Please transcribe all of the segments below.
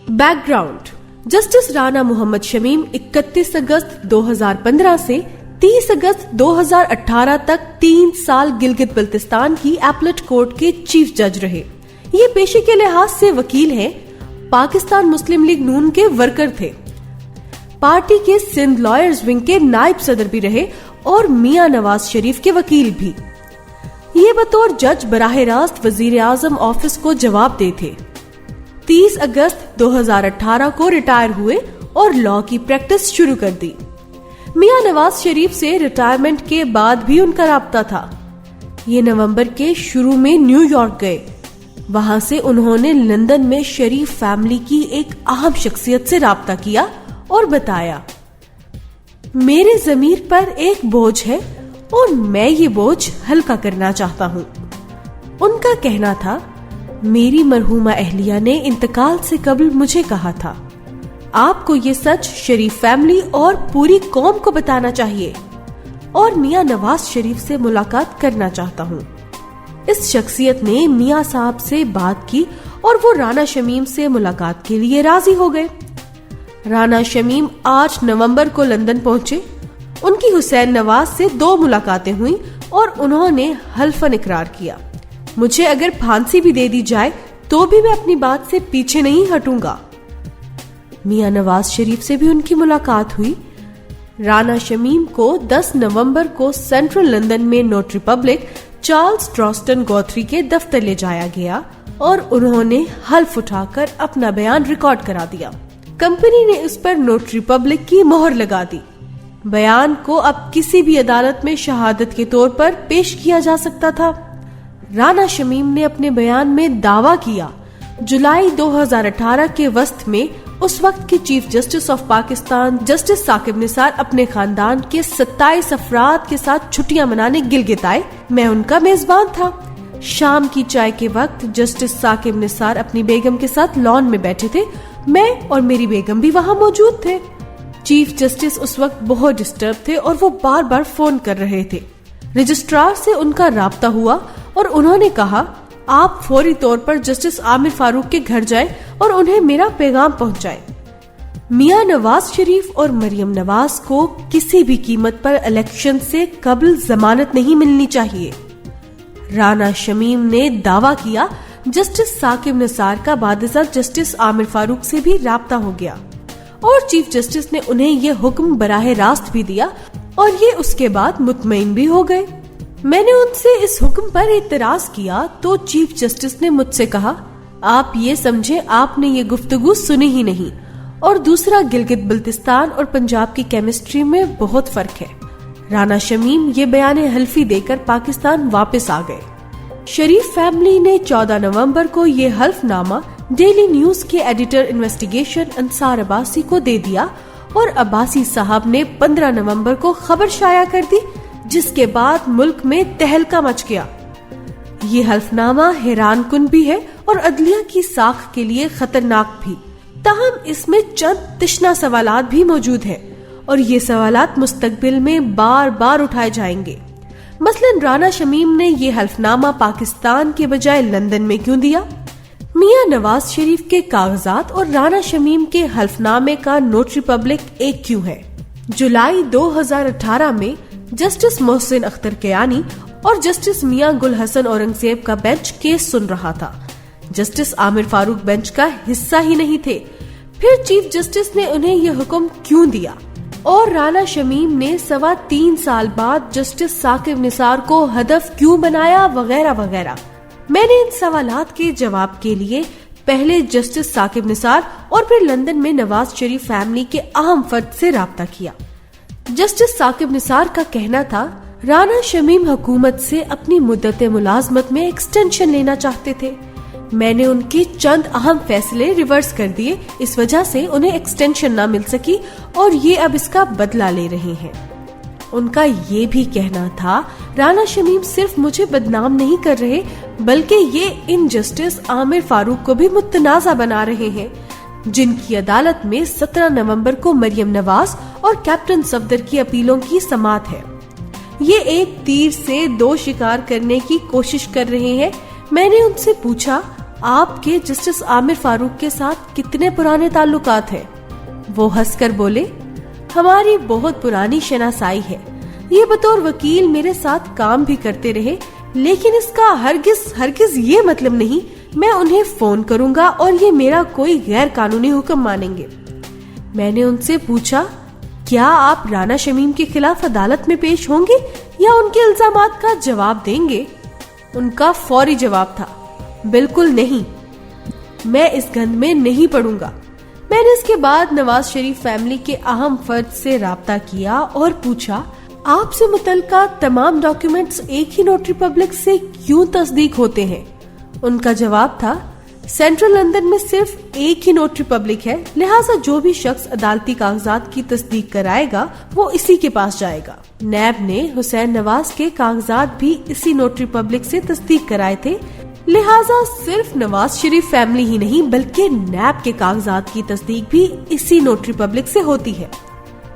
Back ground. Justice Rana Mohammad Shamim 31 अगस्त 2015 से 30 अगस्त 2018 तक 3 साल गिलगित बल्तिस्तान की एपलेट कोर्ट के चीफ जज रहे। ये पेशे के लिहाज से वकील हैं, पाकिस्तान मुस्लिम लीग नून के वर्कर थे, पार्टी के सिंध लॉयर्स विंग के नायब सदर भी रहे और मियां नवाज शरीफ के वकील भी। ये बतौर जज बराह रास्त वजीर आजम ऑफिस को जवाबदेह थे। 30 अगस्त 2018 को रिटायर हुए और लॉ की प्रैक्टिस शुरू कर दी। मियां नवाज शरीफ से रिटायरमेंट के बाद भी उनका राब्ता था। ये नवंबर के शुरू में न्यूयॉर्क गए। वहां से उन्होंने लंदन में शरीफ फैमिली की एक अहम शख्सियत से राब्ता किया और बताया, मेरे ज़मीर पर एक बोझ है और मैं ये बोझ हल्का करना चाहता हूँ। उनका कहना था, मेरी मरहूमा अहलिया ने इंतकाल से कबल मुझे कहा था, आपको ये सच शरीफ फैमिली और पूरी कौम को बताना चाहिए और मियां नवाज शरीफ से मुलाकात करना चाहता हूँ। इस शख्सियत ने मियां साहब से बात की और वो राना शमीम से मुलाकात के लिए राजी हो गए। राना शमीम 8 नवंबर को लंदन पहुंचे। उनकी हुसैन नवाज से 2 मुलाकातें हुई और उन्होंने हल्फन इकरार किया, मुझे अगर फांसी भी दे दी जाए तो भी मैं अपनी बात से पीछे नहीं हटूंगा। मियां नवाज शरीफ से भी उनकी मुलाकात हुई। राना शमीम को 10 नवंबर को सेंट्रल लंदन में नोटरी पब्लिक चार्ल्स ड्रॉस्टन गौथरी के दफ्तर ले जाया गया और उन्होंने हल्फ उठाकर अपना बयान रिकॉर्ड करा दिया। कंपनी ने इस पर नोटरी पब्लिक की मोहर लगा दी। बयान को अब किसी भी अदालत में शहादत के तौर पर पेश किया जा सकता था। राना शमीम ने अपने बयान में दावा किया, जुलाई 2018 के वस्त में उस वक्त के chief justice of Pakistan justice Saqib Nisar अपने खानदान के 27 अफराद के साथ छुट्टियां मनाने गिलगित आए। मैं उनका मेजबान था। शाम की चाय के वक्त जस्टिस साकिब निसार अपनी बेगम के साथ लॉन में बैठे थे। मैं और मेरी बेगम भी वहाँ मौजूद थे। चीफ जस्टिस उस वक्त बहुत डिस्टर्ब थे और वो बार बार फोन कर रहे थे। रजिस्ट्रार से उनका राब्ता हुआ और उन्होंने कहा, आप फौरी तौर पर जस्टिस आमिर फारूक के घर जाएं और उन्हें मेरा पैगाम पहुंचाएं। मियां नवाज शरीफ और मरियम नवाज को किसी भी कीमत पर इलेक्शन से कबल जमानत नहीं मिलनी चाहिए। राना शमीम ने दावा किया, जस्टिस साकिब निसार का बादशाह जस्टिस आमिर फारूक से भी राब्ता हो गया और चीफ जस्टिस ने उन्हें यह हुक्म बराह रास्त भी दिया और ये उसके बाद मुतमईन भी हो गए। मैंने उनसे इस हुक्म पर इतराज किया तो चीफ जस्टिस ने मुझसे कहा, आप ये समझे आपने ये गुफ्तगू सुनी ही नहीं और दूसरा गिलगित बल्तिस्तान और पंजाब की केमिस्ट्री में बहुत फर्क है। राना शमीम ये बयान हल्फी देकर पाकिस्तान वापस आ गए। शरीफ फैमिली ने 14 नवंबर को ये हल्फनामा डेली न्यूज के एडिटर इन्वेस्टिगेशन अंसार अब्बासी को दे दिया और अब्बासी साहब ने 15 नवंबर को खबर शाया कर दी, जिसके बाद मुल्क में तहलका मच गया। ये हल्फनामा हैरान कुन भी है और अदलिया की साख के लिए खतरनाक भी। ताहम इसमें चंद तिश्ना सवालात भी मौजूद हैं और ये सवालात मुस्तकबिल में बार बार उठाए जाएंगे। मसलन राना शमीम ने ये हल्फनामा पाकिस्तान के बजाय लंदन में क्यों दिया? मियां नवाज शरीफ के कागजात और राना शमीम के हल्फनामे का नोटरी पब्लिक एक क्यों है? जुलाई 2018 में जस्टिस मोहसिन अख्तर कयानी और जस्टिस मियां गुल हसन औरंगजेब का बेंच केस सुन रहा था। जस्टिस आमिर फारूक बेंच का हिस्सा ही नहीं थे। फिर चीफ जस्टिस ने उन्हें यह हुक्म क्यों दिया और राना शमीम ने 3.25 साल बाद जस्टिस साकिब निसार को हदफ क्यों बनाया, वगैरह वगैरह। मैंने इन सवालात के जवाब के लिए पहले जस्टिस साकिब निसार और फिर लंदन में नवाज शरीफ फैमिली के अहम फर्द से राब्ता किया। जस्टिस साकिब निसार का कहना था, राना शमीम हुकूमत से अपनी मुद्दत मुलाजमत में एक्सटेंशन लेना चाहते थे। मैंने उनके चंद अहम फैसले रिवर्स कर दिए, इस वजह से उन्हें एक्सटेंशन न मिल सकी और ये अब इसका बदला ले रहे हैं। उनका ये भी कहना था, राना शमीम सिर्फ मुझे बदनाम नहीं कर रहे बल्कि ये इन जस्टिस आमिर फारूक को भी मुतनाज़ा बना रहे हैं, जिनकी अदालत में 17 नवंबर को मरियम नवाज और कैप्टन सफदर की अपीलों की समाअत है। ये एक तीर से 2 शिकार करने की कोशिश कर रहे हैं। मैंने उनसे पूछा, آپ کے جسٹس عامر فاروق کے ساتھ کتنے پرانے تعلقات ہیں؟ وہ ہنس کر بولے، ہماری بہت پرانی شناسائی ہے، یہ بطور وکیل میرے ساتھ کام بھی کرتے رہے، لیکن اس کا ہرگز یہ مطلب نہیں میں انہیں فون کروں گا اور یہ میرا کوئی غیر قانونی حکم مانیں گے۔ میں نے ان سے پوچھا، کیا آپ رانا شمیم کے خلاف عدالت میں پیش ہوں گے یا ان کے الزامات کا جواب دیں گے؟ ان کا فوری جواب تھا، بالکل نہیں، میں اس گند میں نہیں پڑوں گا۔ میں نے اس کے بعد نواز شریف فیملی کے اہم فرد سے رابطہ کیا اور پوچھا، آپ سے متعلقہ تمام ڈاکیومنٹس ایک ہی نوٹری پبلک سے کیوں تصدیق ہوتے ہیں؟ ان کا جواب تھا، سینٹرل لندن میں صرف ایک ہی نوٹری پبلک ہے، لہٰذا جو بھی شخص عدالتی کاغذات کی تصدیق کرائے گا وہ اسی کے پاس جائے گا۔ نیب نے حسین نواز کے کاغذات بھی اسی نوٹری پبلک سے تصدیق کرائے تھے، لہٰذا صرف نواز شریف فیملی ہی نہیں بلکہ نیب کے کاغذات کی تصدیق بھی اسی نوٹری پبلک سے ہوتی ہے۔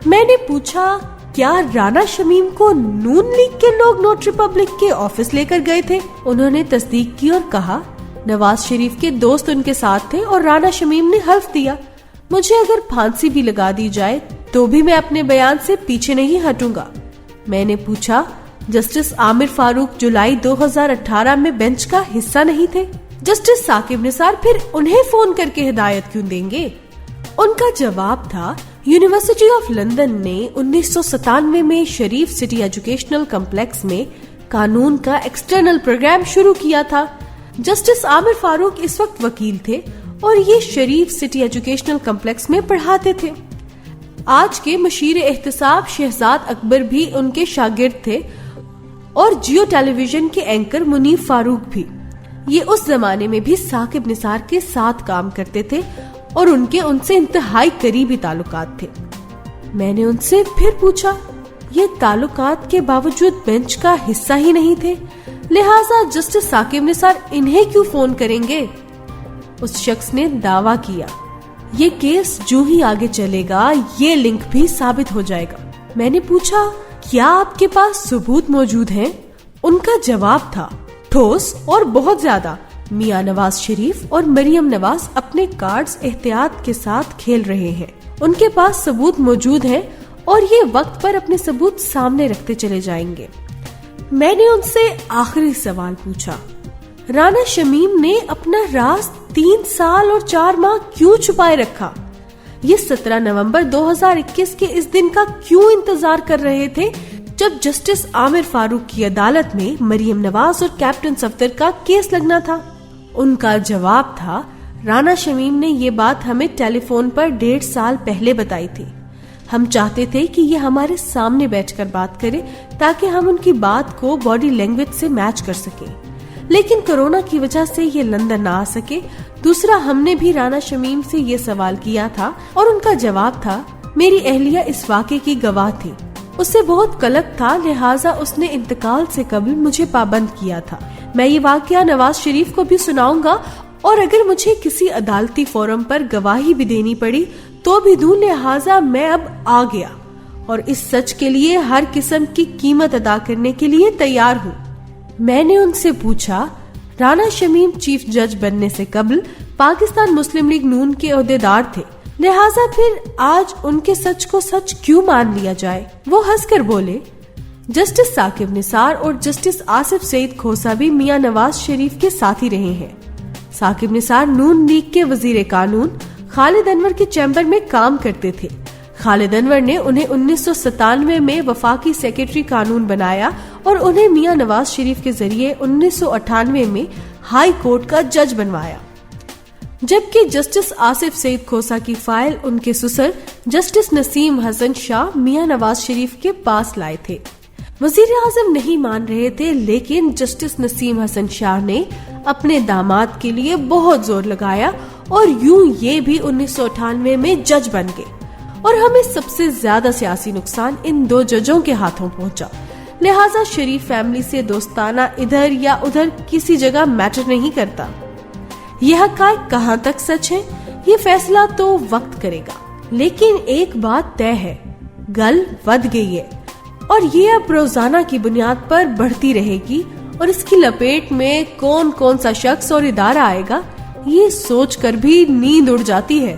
میں نے پوچھا، کیا رانا شمیم کو نون لیگ کے لوگ نوٹری پبلک کے آفس لے کر گئے تھے؟ انہوں نے تصدیق کی اور کہا، نواز شریف کے دوست ان کے ساتھ تھے اور رانا شمیم نے حلف دیا، مجھے اگر پھانسی بھی لگا دی جائے تو بھی میں اپنے بیان سے پیچھے نہیں ہٹوں گا۔ میں نے پوچھا، جسٹس عامر فاروق جولائی 2018 میں بینچ کا حصہ نہیں تھے؟ جسٹس ثاقب نثار پھر انہیں فون کر کے ہدایت کیوں دیں گے؟ ان کا جواب تھا، یونیورسٹی آف لندن نے 1997 میں شریف سٹی ایجوکیشنل کمپلیکس میں قانون کا ایکسٹرنل پروگرام شروع کیا تھا۔ جسٹس عامر فاروق اس وقت وکیل تھے اور یہ شریف سٹی ایجوکیشنل کمپلیکس میں پڑھاتے تھے۔ آج کے مشیر احتساب شہزاد اکبر بھی ان کے شاگرد تھے اور جیو ٹیلی ویژن کے اینکر منیف فاروق بھی۔ یہ اس زمانے میں بھی ثاقب نثار کے ساتھ کام کرتے تھے اور ان سے انتہائی قریبی تعلقات تھے۔ میں نے ان سے پھر پوچھا، یہ تعلقات کے باوجود بینچ کا حصہ ہی نہیں تھے، لہٰذا جسٹس ثاقب نثار انہیں کیوں فون کریں گے؟ اس شخص نے دعویٰ کیا، یہ کیس جو ہی آگے چلے گا یہ لنک بھی ثابت ہو جائے گا۔ میں نے پوچھا، کیا آپ کے پاس ثبوت موجود ہیں؟ ان کا جواب تھا، ٹھوس اور بہت زیادہ۔ میاں نواز شریف اور مریم نواز اپنے کارڈز احتیاط کے ساتھ کھیل رہے ہیں، ان کے پاس ثبوت موجود ہیں اور یہ وقت پر اپنے ثبوت سامنے رکھتے چلے جائیں گے۔ میں نے ان سے آخری سوال پوچھا، رانا شمیم نے اپنا راز 3 سال اور 4 ماہ کیوں چھپائے رکھا؟ یہ 17 نومبر 2021 کے اس دن کا کیوں انتظار کر رہے تھے جب جسٹس عامر فاروق کی عدالت میں مریم نواز اور کیپٹن صفدر کا کیس لگنا تھا؟ ان کا جواب تھا، رانا شمیم نے یہ بات ہمیں ٹیلی فون پر 1.5 سال پہلے بتائی تھی۔ ہم چاہتے تھے کہ یہ ہمارے سامنے بیٹھ کر بات کرے تاکہ ہم ان کی بات کو باڈی لینگویج سے میچ کر سکیں، لیکن کورونا کی وجہ سے یہ لندن نہ آ سکے۔ دوسرا، ہم نے بھی رانا شمیم سے یہ سوال کیا تھا اور ان کا جواب تھا، میری اہلیہ اس واقعے کی گواہ تھی، اس سے بہت قلق تھا، لہٰذا اس نے انتقال سے قبل مجھے پابند کیا تھا۔ میں یہ واقعہ نواز شریف کو بھی سناؤں گا اور اگر مجھے کسی عدالتی فورم پر گواہی بھی دینی پڑی تو بھی دوں، لہٰذا میں اب آ گیا اور اس سچ کے لیے ہر قسم کی قیمت ادا کرنے کے لیے تیار ہوں۔ میں نے ان سے پوچھا، رانا شمیم چیف جج بننے سے قبل پاکستان مسلم لیگ نون کے عہدیدار تھے، لہٰذا پھر آج ان کے سچ کو سچ کیوں مان لیا جائے؟ وہ ہنس کر بولے، جسٹس ثاقب نثار اور جسٹس آصف سعید کھوسا بھی میاں نواز شریف کے ساتھ ہی رہے ہیں۔ ثاقب نثار نون لیگ کے وزیر قانون خالد انور کے چیمبر میں کام کرتے تھے۔ خالد انور نے انہیں 1997 میں وفاقی سیکرٹری قانون بنایا اور انہیں میاں نواز شریف کے ذریعے 1998 میں ہائی کورٹ کا جج بنوایا، جبکہ جسٹس آصف سعید کھوسا کی فائل ان کے سسر جسٹس نسیم حسن شاہ میاں نواز شریف کے پاس لائے تھے۔ وزیر اعظم نہیں مان رہے تھے، لیکن جسٹس نسیم حسن شاہ نے اپنے داماد کے لیے بہت زور لگایا اور یوں یہ بھی 1998 میں جج بن گئے، اور ہمیں سب سے زیادہ سیاسی نقصان ان 2 ججوں کے ہاتھوں پہنچا۔ لہٰذا شریف فیملی سے دوستانہ ادھر یا ادھر کسی جگہ میٹر نہیں کرتا۔ یہ حقائق کہاں تک سچ ہے یہ فیصلہ تو وقت کرے گا، لیکن ایک بات طے ہے، گل ود گئی ہے اور یہ اب روزانہ کی بنیاد پر بڑھتی رہے گی اور اس کی لپیٹ میں کون کون سا شخص اور ادارہ آئے گا، یہ سوچ کر بھی نیند اڑ جاتی ہے۔